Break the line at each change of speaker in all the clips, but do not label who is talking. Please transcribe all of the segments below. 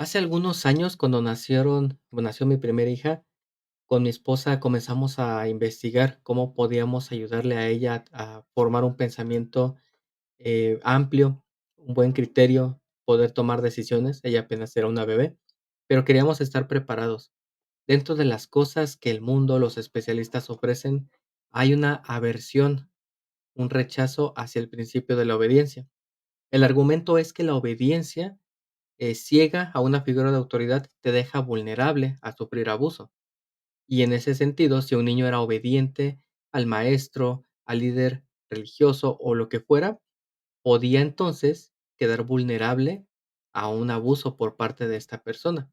Hace algunos años, cuando nació mi primera hija, con mi esposa comenzamos a investigar cómo podíamos ayudarle a ella a formar un pensamiento, amplio, un buen criterio, poder tomar decisiones. Ella apenas era una bebé, pero queríamos estar preparados. Dentro de las cosas que el mundo, los especialistas ofrecen, hay una aversión, un rechazo hacia el principio de la obediencia. El argumento es que la obediencia ciega a una figura de autoridad te deja vulnerable a sufrir abuso. Y en ese sentido, si un niño era obediente al maestro, al líder religioso o lo que fuera, podía entonces quedar vulnerable a un abuso por parte de esta persona.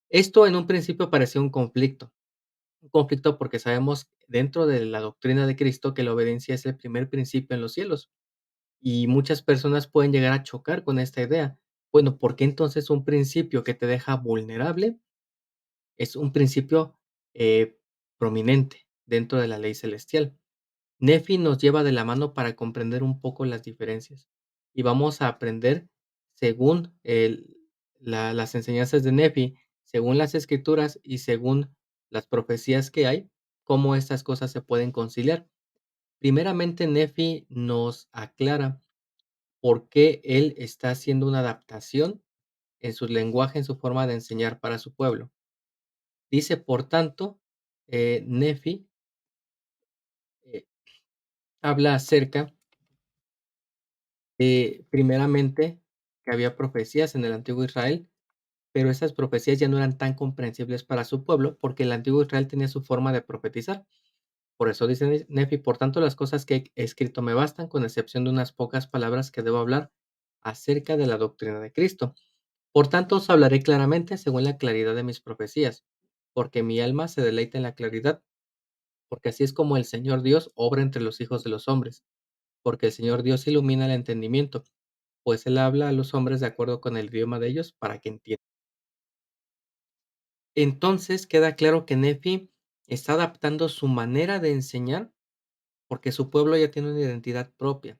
Esto en un principio parecía un conflicto porque sabemos dentro de la doctrina de Cristo que la obediencia es el primer principio en los cielos. Y muchas personas pueden llegar a chocar con esta idea. Bueno, ¿por qué entonces un principio que te deja vulnerable es un principio prominente dentro de la ley celestial? Nefi nos lleva de la mano para comprender un poco las diferencias y vamos a aprender según las enseñanzas de Nefi, según las escrituras y según las profecías que hay, cómo estas cosas se pueden conciliar. Primeramente, Nefi nos aclara por qué él está haciendo una adaptación en su lenguaje, en su forma de enseñar para su pueblo. Dice, por tanto, Nefi eh, habla acerca primeramente, que había profecías en el antiguo Israel, pero esas profecías ya no eran tan comprensibles para su pueblo, porque el antiguo Israel tenía su forma de profetizar. Por eso dice Nefi, por tanto, las cosas que he escrito me bastan, con excepción de unas pocas palabras que debo hablar acerca de la doctrina de Cristo. Por tanto, os hablaré claramente según la claridad de mis profecías, porque mi alma se deleita en la claridad, porque así es como el Señor Dios obra entre los hijos de los hombres, porque el Señor Dios ilumina el entendimiento, pues Él habla a los hombres de acuerdo con el idioma de ellos para que entiendan. Entonces queda claro que Nefi está adaptando su manera de enseñar porque su pueblo ya tiene una identidad propia.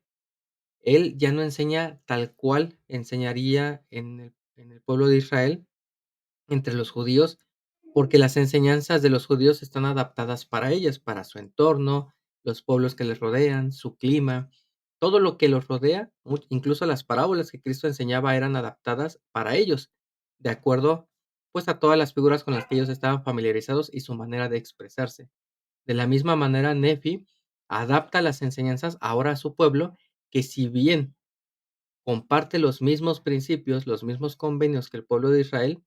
Él ya no enseña tal cual enseñaría en el pueblo de Israel, entre los judíos, porque las enseñanzas de los judíos están adaptadas para ellos, para su entorno, los pueblos que les rodean, su clima, todo lo que los rodea, incluso las parábolas que Cristo enseñaba eran adaptadas para ellos, de acuerdo pues a todas las figuras con las que ellos estaban familiarizados y su manera de expresarse. De la misma manera, Nefi adapta las enseñanzas ahora a su pueblo, que si bien comparte los mismos principios, los mismos convenios que el pueblo de Israel,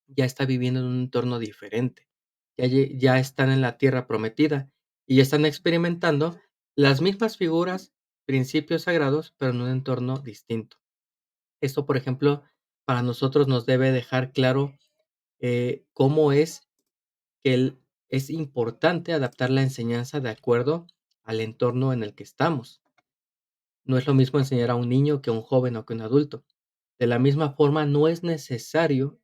ya está viviendo en un entorno diferente. Ya están en la tierra prometida y ya están experimentando las mismas figuras, principios sagrados, pero en un entorno distinto. Esto, por ejemplo, para nosotros nos debe dejar claro, cómo es que es importante adaptar la enseñanza de acuerdo al entorno en el que estamos. No es lo mismo enseñar a un niño que a un joven o que a un adulto. De la misma forma, no es necesario,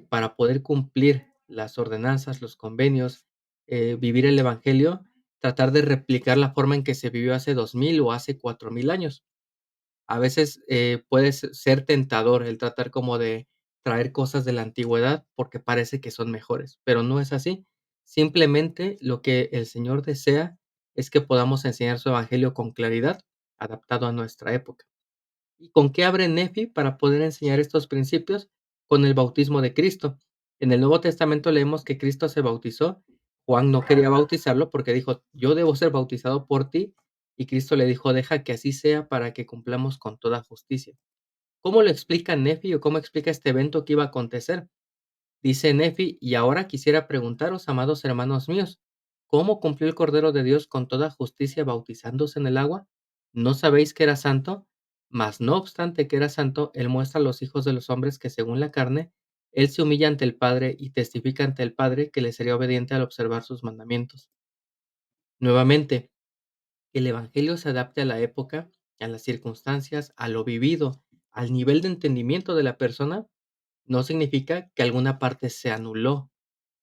para poder cumplir las ordenanzas, los convenios, vivir el evangelio, tratar de replicar la forma en que se vivió hace 2000 o hace 4000 años. A veces, puede ser tentador el tratar como de traer cosas de la antigüedad porque parece que son mejores, pero no es así. Simplemente lo que el Señor desea es que podamos enseñar su evangelio con claridad, adaptado a nuestra época. ¿Y con qué abre Nefi para poder enseñar estos principios? Con el bautismo de Cristo. En el Nuevo Testamento leemos que Cristo se bautizó. Juan no quería bautizarlo porque dijo, yo debo ser bautizado por ti. Y Cristo le dijo, deja que así sea para que cumplamos con toda justicia. ¿Cómo lo explica Nefi o cómo explica este evento que iba a acontecer? Dice Nefi, y ahora quisiera preguntaros, amados hermanos míos, ¿cómo cumplió el Cordero de Dios con toda justicia bautizándose en el agua? ¿No sabéis que era santo? Mas no obstante que era santo, él muestra a los hijos de los hombres que según la carne, él se humilla ante el Padre y testifica ante el Padre que le sería obediente al observar sus mandamientos. Nuevamente, que el Evangelio se adapte a la época, a las circunstancias, a lo vivido, al nivel de entendimiento de la persona, no significa que alguna parte se anuló,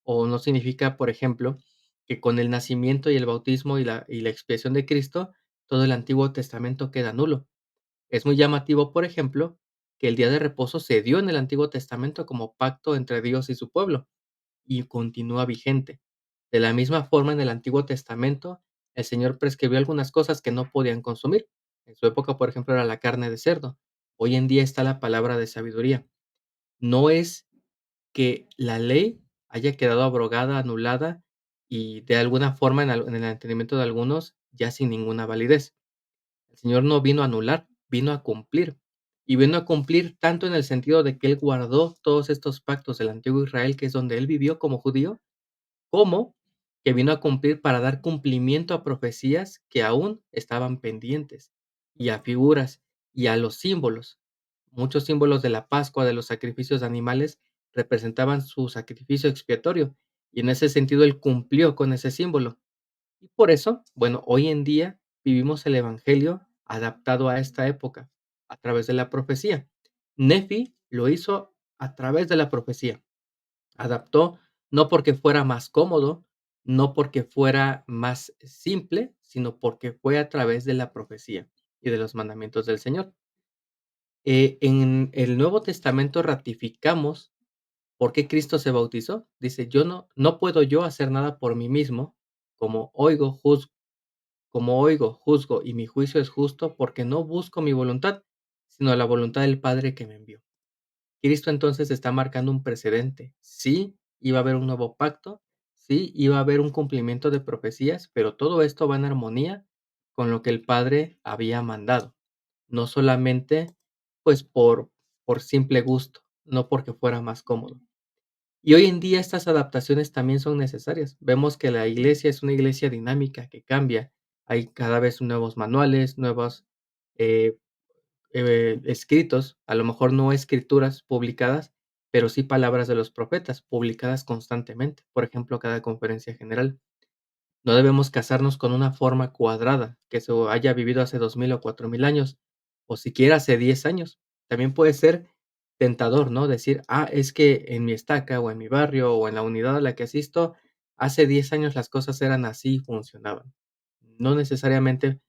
o no significa, por ejemplo, que con el nacimiento y el bautismo y la expiación de Cristo, todo el Antiguo Testamento queda nulo. Es muy llamativo, por ejemplo, que el día de reposo se dio en el Antiguo Testamento como pacto entre Dios y su pueblo, y continúa vigente. De la misma forma, en el Antiguo Testamento, el Señor prescribió algunas cosas que no podían consumir. En su época, por ejemplo, era la carne de cerdo. Hoy en día está la palabra de sabiduría. No es que la ley haya quedado abrogada, anulada y de alguna forma en el entendimiento de algunos ya sin ninguna validez. El Señor no vino a anular, vino a cumplir. Y vino a cumplir tanto en el sentido de que Él guardó todos estos pactos del antiguo Israel, que es donde Él vivió como judío, como que vino a cumplir para dar cumplimiento a profecías que aún estaban pendientes, y a figuras, y a los símbolos. Muchos símbolos de la Pascua, de los sacrificios de animales, representaban su sacrificio expiatorio, y en ese sentido Él cumplió con ese símbolo. Y por eso, bueno, hoy en día vivimos el evangelio adaptado a esta época, a través de la profecía. Nefi lo hizo a través de la profecía. Adaptó no porque fuera más cómodo, no porque fuera más simple, sino porque fue a través de la profecía y de los mandamientos del Señor. En el Nuevo Testamento ratificamos por qué Cristo se bautizó. Dice, yo no puedo yo hacer nada por mí mismo, como oigo, juzgo como oigo, juzgo y mi juicio es justo porque no busco mi voluntad, sino la voluntad del Padre que me envió. Cristo entonces está marcando un precedente. Sí, iba a haber un nuevo pacto, sí, iba a haber un cumplimiento de profecías, pero todo esto va en armonía con lo que el Padre había mandado. No solamente, pues, por simple gusto, no porque fuera más cómodo. Y hoy en día estas adaptaciones también son necesarias. Vemos que la iglesia es una iglesia dinámica que cambia. Hay cada vez nuevos manuales, nuevos eh, escritos, a lo mejor no escrituras publicadas, pero sí palabras de los profetas publicadas constantemente. Por ejemplo, cada conferencia general. No debemos casarnos con una forma cuadrada que se haya vivido hace 2000 o 4000 años, o siquiera hace 10 años. También puede ser tentador, ¿no? Decir, es que en mi estaca o en mi barrio o en la unidad a la que asisto, hace 10 años las cosas eran así y funcionaban. No necesariamente,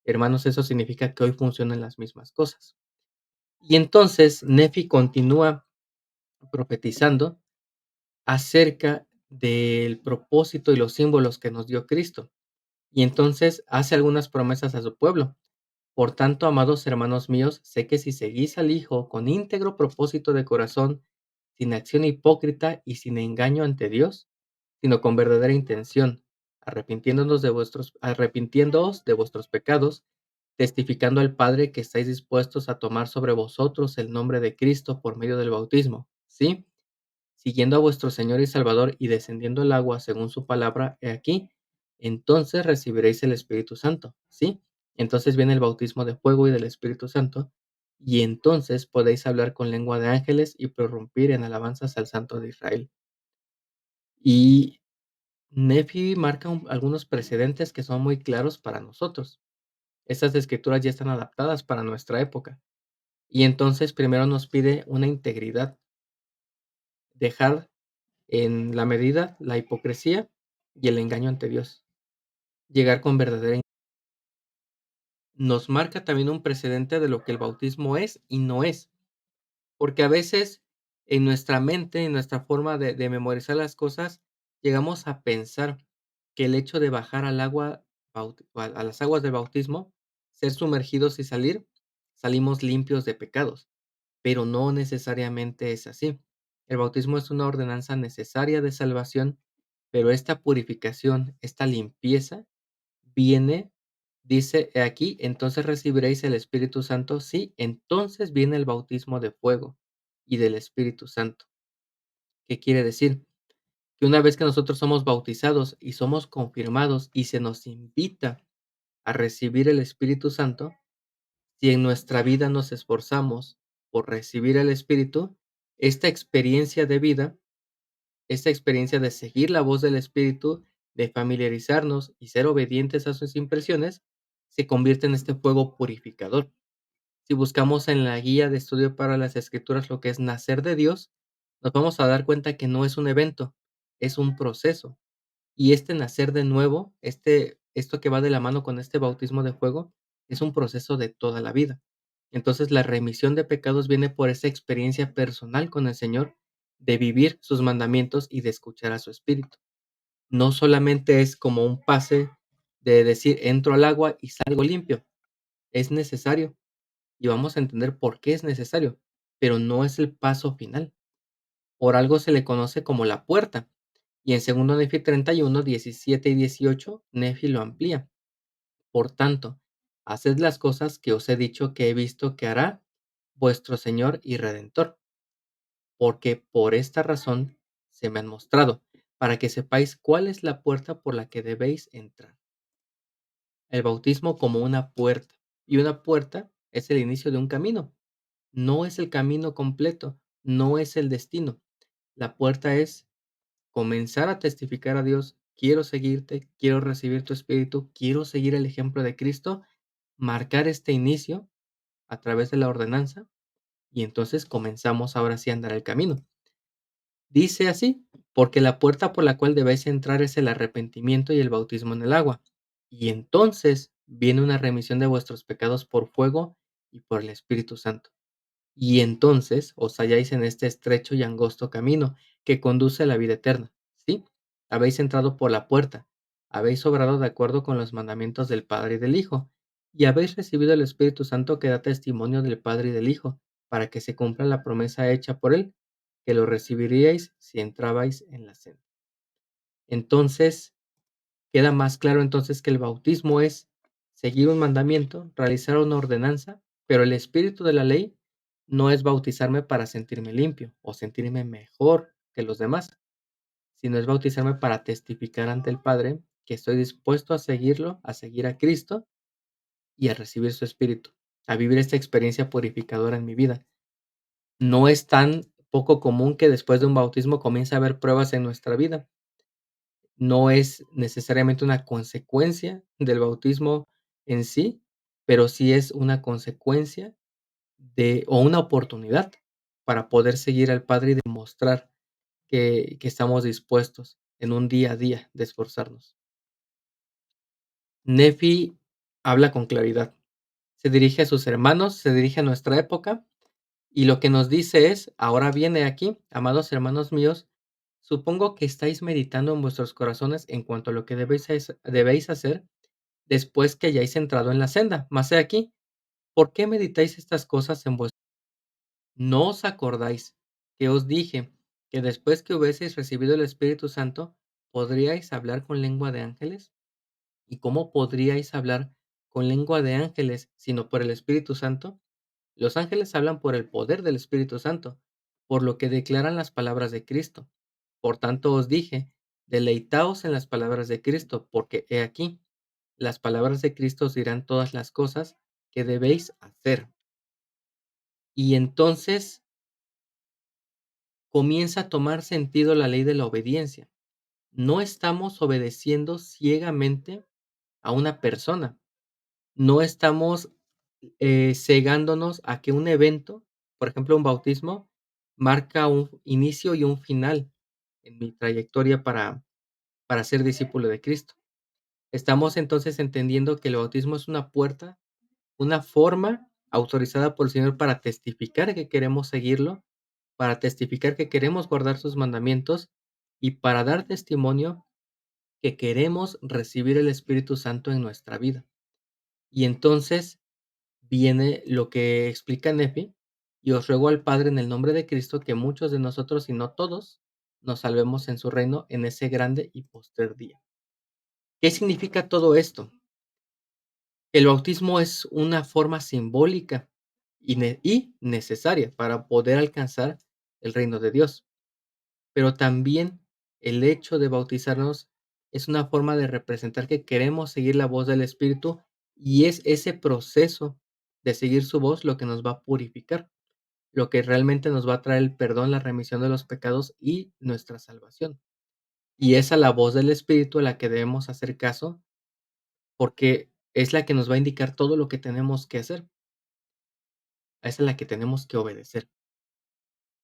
hermanos, eso significa que hoy funcionan las mismas cosas. Y entonces Nefi continúa profetizando acerca del propósito y los símbolos que nos dio Cristo. Y entonces hace algunas promesas a su pueblo. Por tanto, amados hermanos míos, sé que si seguís al Hijo con íntegro propósito de corazón, sin acción hipócrita y sin engaño ante Dios, sino con verdadera intención, arrepintiéndoos de vuestros pecados, testificando al Padre que estáis dispuestos a tomar sobre vosotros el nombre de Cristo por medio del bautismo, ¿sí? Siguiendo a vuestro Señor y Salvador y descendiendo el agua según su palabra, he aquí, entonces recibiréis el Espíritu Santo, ¿sí? Entonces viene el bautismo de fuego y del Espíritu Santo, y entonces podéis hablar con lengua de ángeles y prorrumpir en alabanzas al Santo de Israel. Y Nefi marca algunos precedentes que son muy claros para nosotros. Estas escrituras ya están adaptadas para nuestra época. Y entonces primero nos pide una integridad, dejar en la medida la hipocresía y el engaño ante Dios. Llegar con verdadera nos marca también un precedente de lo que el bautismo es y no es, porque a veces en nuestra mente, en nuestra forma de memorizar las cosas, llegamos a pensar que el hecho de bajar al agua, a las aguas del bautismo, ser sumergidos y salir, salimos limpios de pecados, pero no necesariamente es así. El bautismo es una ordenanza necesaria de salvación, pero esta purificación, esta limpieza, viene, dice aquí, entonces recibiréis el Espíritu Santo. Sí, entonces viene el bautismo de fuego y del Espíritu Santo. ¿Qué quiere decir? Que una vez que nosotros somos bautizados y somos confirmados y se nos invita a recibir el Espíritu Santo, Si en nuestra vida nos esforzamos por recibir el Espíritu, esta experiencia de vida, esta experiencia de seguir la voz del Espíritu, de familiarizarnos y ser obedientes a sus impresiones, se convierte en este fuego purificador. Si buscamos en la guía de estudio para las Escrituras lo que es nacer de Dios, nos vamos a dar cuenta que no es un evento, es un proceso. Y este nacer de nuevo, esto que va de la mano con este bautismo de fuego, es un proceso de toda la vida. Entonces, la remisión de pecados viene por esa experiencia personal con el Señor, de vivir sus mandamientos y de escuchar a su Espíritu. No solamente es como un pase de decir, entro al agua y salgo limpio, es necesario y vamos a entender por qué es necesario, pero no es el paso final. Por algo se le conoce como la puerta. Y en segundo Nefi 31, 17 y 18, Nefi lo amplía. Por tanto, haced las cosas que os he dicho que he visto que hará vuestro Señor y Redentor, porque por esta razón se me han mostrado, para que sepáis cuál es la puerta por la que debéis entrar. El bautismo como una puerta, y una puerta es el inicio de un camino. No es el camino completo, no es el destino. La puerta es comenzar a testificar a Dios, quiero seguirte, quiero recibir tu espíritu, quiero seguir el ejemplo de Cristo, marcar este inicio a través de la ordenanza y entonces comenzamos ahora sí a andar el camino. Dice así, porque la puerta por la cual debéis entrar es el arrepentimiento y el bautismo en el agua. Y entonces viene una remisión de vuestros pecados por fuego y por el Espíritu Santo. Y entonces os halláis en este estrecho y angosto camino que conduce a la vida eterna. ¿Sí? Habéis entrado por la puerta, habéis obrado de acuerdo con los mandamientos del Padre y del Hijo, y habéis recibido el Espíritu Santo que da testimonio del Padre y del Hijo, para que se cumpla la promesa hecha por él, que lo recibiríais si entrabais en la senda. Entonces, queda más claro entonces que el bautismo es seguir un mandamiento, realizar una ordenanza, pero el espíritu de la ley no es bautizarme para sentirme limpio o sentirme mejor que los demás, sino es bautizarme para testificar ante el Padre que estoy dispuesto a seguirlo, a seguir a Cristo y a recibir su espíritu, a vivir esta experiencia purificadora en mi vida. No es tan poco común que después de un bautismo comience a haber pruebas en nuestra vida. No es necesariamente una consecuencia del bautismo en sí, pero sí es una consecuencia de o una oportunidad para poder seguir al Padre y demostrar que estamos dispuestos en un día a día de esforzarnos. Nefi habla con claridad, se dirige a sus hermanos, se dirige a nuestra época, y lo que nos dice es: "Ahora viene aquí, amados hermanos míos, supongo que estáis meditando en vuestros corazones en cuanto a lo que debéis hacer después que hayáis entrado en la senda. Mas he aquí, ¿por qué meditáis estas cosas en vuestro? ¿No os acordáis que os dije que después que hubieseis recibido el Espíritu Santo, podríais hablar con lengua de ángeles? ¿Y cómo podríais hablar con lengua de ángeles sino por el Espíritu Santo? Los ángeles hablan por el poder del Espíritu Santo, por lo que declaran las palabras de Cristo. Por tanto os dije, deleitaos en las palabras de Cristo, porque he aquí, las palabras de Cristo os dirán todas las cosas que debéis hacer. Y entonces comienza a tomar sentido la ley de la obediencia. No estamos obedeciendo ciegamente a una persona. No estamos cegándonos a que un evento, por ejemplo, un bautismo, marca un inicio y un final en mi trayectoria para ser discípulo de Cristo. Estamos entonces entendiendo que el bautismo es una puerta, una forma autorizada por el Señor para testificar que queremos seguirlo, para testificar que queremos guardar sus mandamientos y para dar testimonio que queremos recibir el Espíritu Santo en nuestra vida. Y entonces viene lo que explica Nefi, y os ruego al Padre en el nombre de Cristo que muchos de nosotros, y no todos, nos salvemos en su reino en ese grande y postrer día. ¿Qué significa todo esto? El bautismo es una forma simbólica y necesaria para poder alcanzar el reino de Dios, pero también el hecho de bautizarnos es una forma de representar que queremos seguir la voz del Espíritu y es ese proceso de seguir su voz lo que nos va a purificar, lo que realmente nos va a traer el perdón, la remisión de los pecados y nuestra salvación. Y es a la voz del Espíritu a la que debemos hacer caso, porque es la que nos va a indicar todo lo que tenemos que hacer, es a la que tenemos que obedecer.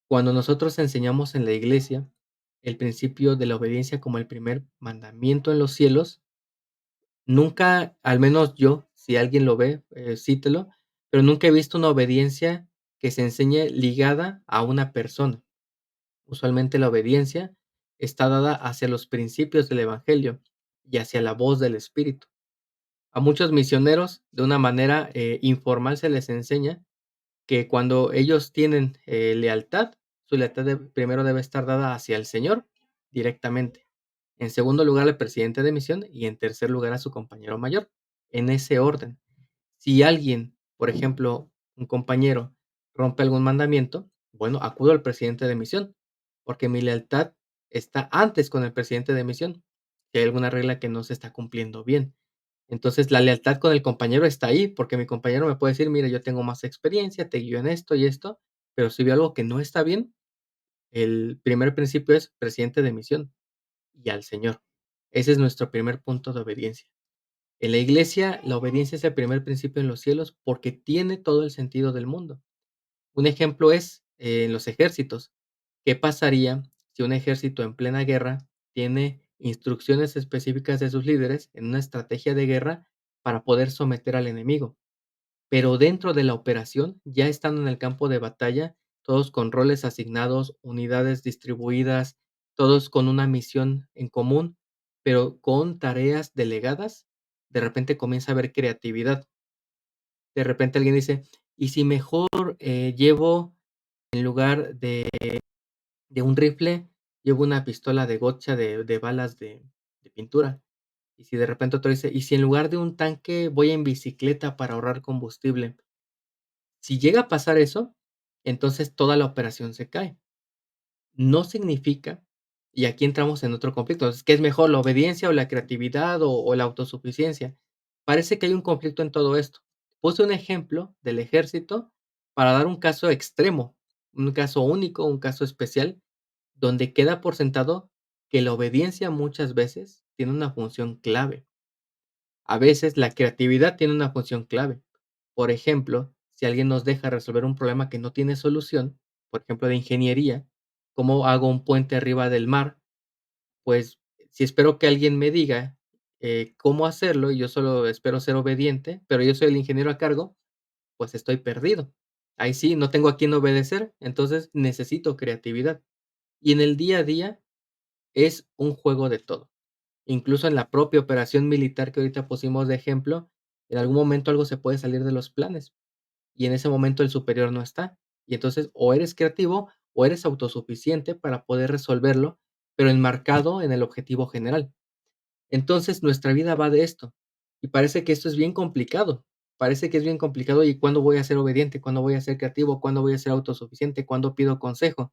Cuando nosotros enseñamos en la iglesia el principio de la obediencia como el primer mandamiento en los cielos, nunca, al menos yo, si alguien lo ve, cítelo, pero nunca he visto una obediencia que se enseñe ligada a una persona. Usualmente la obediencia está dada hacia los principios del evangelio y hacia la voz del Espíritu. A muchos misioneros, de una manera, informal, se les enseña que cuando ellos tienen, lealtad, su lealtad primero debe estar dada hacia el Señor directamente. En segundo lugar, al presidente de misión y en tercer lugar a su compañero mayor, en ese orden. Si alguien, por ejemplo, un compañero rompe algún mandamiento, bueno, acudo al presidente de misión, porque mi lealtad está antes con el presidente de misión. Si hay alguna regla que no se está cumpliendo bien. Entonces, la lealtad con el compañero está ahí, porque mi compañero me puede decir: "Mira, yo tengo más experiencia, te guío en esto y esto", pero si veo algo que no está bien, el primer principio es presidente de misión y al Señor. Ese es nuestro primer punto de obediencia. En la iglesia, la obediencia es el primer principio en los cielos porque tiene todo el sentido del mundo. Un ejemplo es en los ejércitos. ¿Qué pasaría si un ejército en plena guerra tiene instrucciones específicas de sus líderes en una estrategia de guerra para poder someter al enemigo? Pero dentro de la operación, ya estando en el campo de batalla, todos con roles asignados, unidades distribuidas, todos con una misión en común, pero con tareas delegadas, de repente comienza a haber creatividad. De repente alguien dice: "¿Y si mejor, llevo en lugar de un rifle, llevo una pistola de gocha de balas de pintura?". Y si de repente otro dice: "¿Y si en lugar de un tanque voy en bicicleta para ahorrar combustible?". Si llega a pasar eso, entonces toda la operación se cae. No significa, y aquí entramos en otro conflicto, ¿qué es mejor, la obediencia o la creatividad o la autosuficiencia? Parece que hay un conflicto en todo esto. Puse un ejemplo del ejército para dar un caso extremo, un caso único, un caso especial, donde queda por sentado que la obediencia muchas veces tiene una función clave. A veces la creatividad tiene una función clave. Por ejemplo, si alguien nos deja resolver un problema que no tiene solución, por ejemplo, de ingeniería, ¿cómo hago un puente arriba del mar? Pues si espero que alguien me diga cómo hacerlo y yo solo espero ser obediente, pero yo soy el ingeniero a cargo, pues estoy perdido. Ahí sí, no tengo a quién obedecer, entonces necesito creatividad. Y en el día a día es un juego de todo. Incluso en la propia operación militar que ahorita pusimos de ejemplo, en algún momento algo se puede salir de los planes y en ese momento el superior no está. Y entonces o eres creativo o eres autosuficiente para poder resolverlo, pero enmarcado en el objetivo general. Entonces nuestra vida va de esto. Y parece que esto es bien complicado. Parece que es bien complicado y cuándo voy a ser obediente, cuándo voy a ser creativo, cuándo voy a ser autosuficiente, cuándo pido consejo.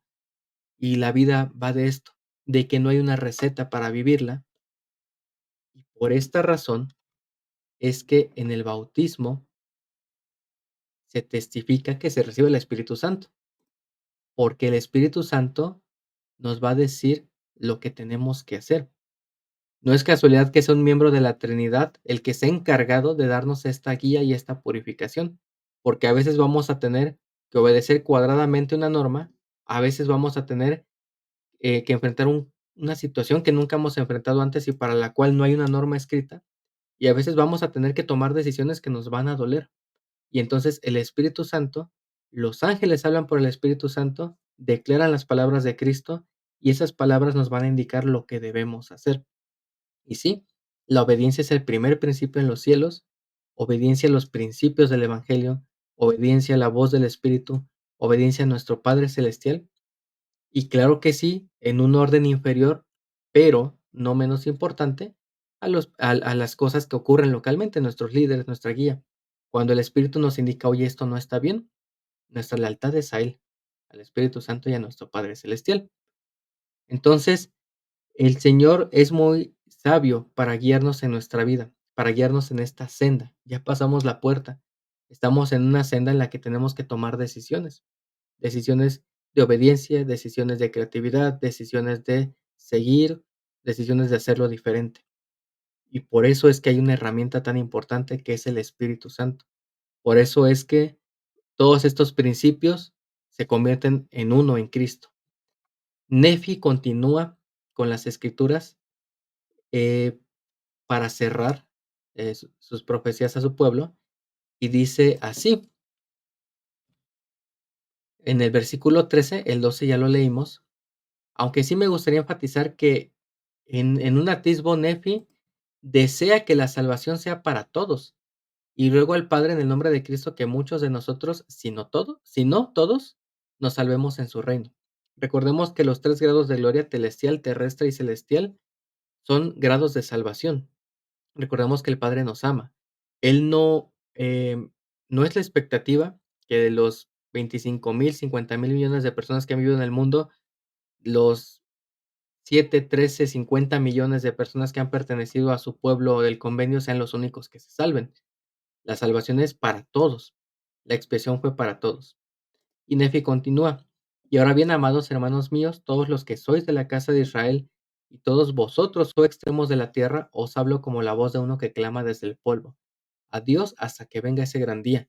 Y la vida va de esto, de que no hay una receta para vivirla. Y por esta razón es que en el bautismo se testifica que se recibe el Espíritu Santo, porque el Espíritu Santo nos va a decir lo que tenemos que hacer. No es casualidad que sea un miembro de la Trinidad el que sea encargado de darnos esta guía y esta purificación, porque a veces vamos a tener que obedecer cuadradamente una norma, a veces vamos a tener que enfrentar una situación que nunca hemos enfrentado antes y para la cual no hay una norma escrita, y a veces vamos a tener que tomar decisiones que nos van a doler. Y entonces el Espíritu Santo, los ángeles hablan por el Espíritu Santo, declaran las palabras de Cristo y esas palabras nos van a indicar lo que debemos hacer. Y sí, la obediencia es el primer principio en los cielos, obediencia a los principios del Evangelio, obediencia a la voz del Espíritu, obediencia a nuestro Padre Celestial. Y claro que sí, en un orden inferior, pero no menos importante, a las cosas que ocurren localmente, nuestros líderes, nuestra guía. Cuando el Espíritu nos indica: "Oye, esto no está bien", nuestra lealtad es a Él, al Espíritu Santo y a nuestro Padre Celestial. Entonces, el Señor es muy sabio para guiarnos en nuestra vida, para guiarnos en esta senda. Ya pasamos la puerta. Estamos en una senda en la que tenemos que tomar decisiones, decisiones de obediencia, decisiones de creatividad, decisiones de seguir, decisiones de hacerlo diferente. Y por eso es que hay una herramienta tan importante que es el Espíritu Santo. Por eso es que todos estos principios se convierten en uno en Cristo. Nefi continúa con las escrituras eh, para cerrar sus profecías a su pueblo y dice así, en el versículo 13, el 12 ya lo leímos, aunque sí me gustaría enfatizar que en un atisbo Nefi desea que la salvación sea para todos y luego al Padre en el nombre de Cristo que muchos de nosotros, si no todos, nos salvemos en su reino. Recordemos que los 3 grados de gloria celestial, terrestre y celestial son grados de salvación. Recordemos que el Padre nos ama. Él no es la expectativa que de los 25,000, 50,000 millones de personas que han vivido en el mundo, los 7, 13, 50 millones de personas que han pertenecido a su pueblo del convenio sean los únicos que se salven. La salvación es para todos. La expiación fue para todos. Y Nefi continúa. Y ahora bien, amados hermanos míos, todos los que sois de la casa de Israel, y todos vosotros, oh extremos de la tierra, os hablo como la voz de uno que clama desde el polvo. A Dios hasta que venga ese gran día.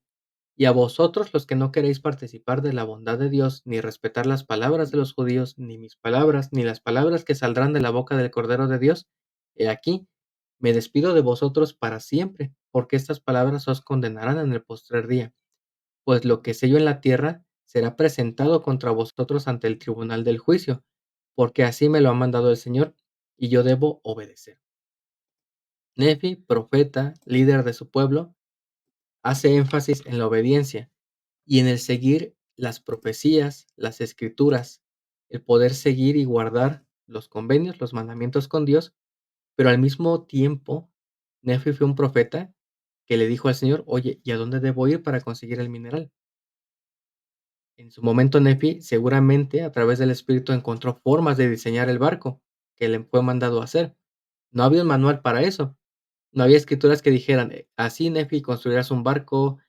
Y a vosotros los que no queréis participar de la bondad de Dios, ni respetar las palabras de los judíos, ni mis palabras, ni las palabras que saldrán de la boca del Cordero de Dios, he aquí, me despido de vosotros para siempre, porque estas palabras os condenarán en el postrer día. Pues lo que sello en la tierra será presentado contra vosotros ante el tribunal del juicio, porque así me lo ha mandado el Señor, y yo debo obedecer. Nefi, profeta, líder de su pueblo, hace énfasis en la obediencia y en el seguir las profecías, las escrituras, el poder seguir y guardar los convenios, los mandamientos con Dios, pero al mismo tiempo, Nefi fue un profeta que le dijo al Señor, oye, ¿y a dónde debo ir para conseguir el mineral? En su momento, Nefi seguramente a través del Espíritu encontró formas de diseñar el barco que le fue mandado a hacer. No había un manual para eso. No había escrituras que dijeran, así Nefi construirás un barco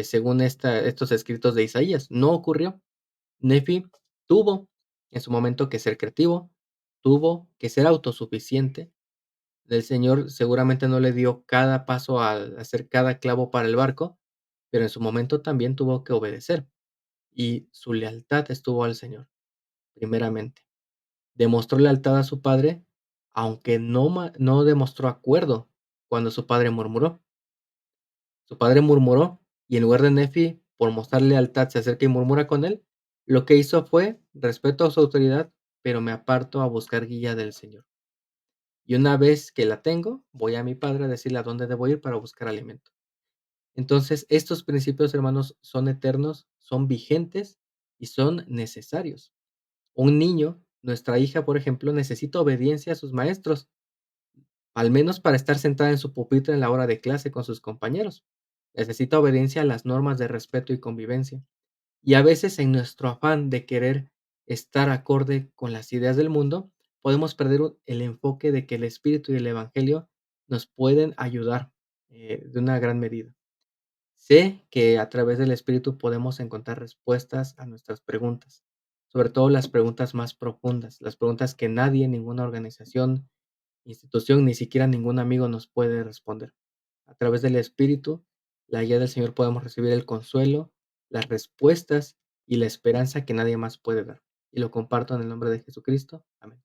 según estos escritos de Isaías. No ocurrió. Nefi tuvo en su momento que ser creativo, tuvo que ser autosuficiente. El Señor seguramente no le dio cada paso al hacer cada clavo para el barco, pero en su momento también tuvo que obedecer y su lealtad estuvo al Señor, primeramente. Demostró lealtad a su padre, aunque no demostró acuerdo cuando su padre murmuró. Su padre murmuró y en lugar de Nefi, por mostrar lealtad, se acerca y murmura con él. Lo que hizo fue respeto a su autoridad, pero me aparto a buscar guía del Señor. Y una vez que la tengo, voy a mi padre a decirle a dónde debo ir para buscar alimento. Entonces, estos principios, hermanos, son eternos, son vigentes y son necesarios. Un niño, nuestra hija, por ejemplo, necesita obediencia a sus maestros, al menos para estar sentada en su pupitre en la hora de clase con sus compañeros. Necesita obediencia a las normas de respeto y convivencia. Y a veces en nuestro afán de querer estar acorde con las ideas del mundo, podemos perder el enfoque de que el Espíritu y el Evangelio nos pueden ayudar de una gran medida. Sé que a través del Espíritu podemos encontrar respuestas a nuestras preguntas, sobre todo las preguntas más profundas, las preguntas que nadie, ninguna organización, institución, ni siquiera ningún amigo nos puede responder. A través del Espíritu, la guía del Señor podemos recibir el consuelo, las respuestas y la esperanza que nadie más puede dar. Y lo comparto en el nombre de Jesucristo. Amén.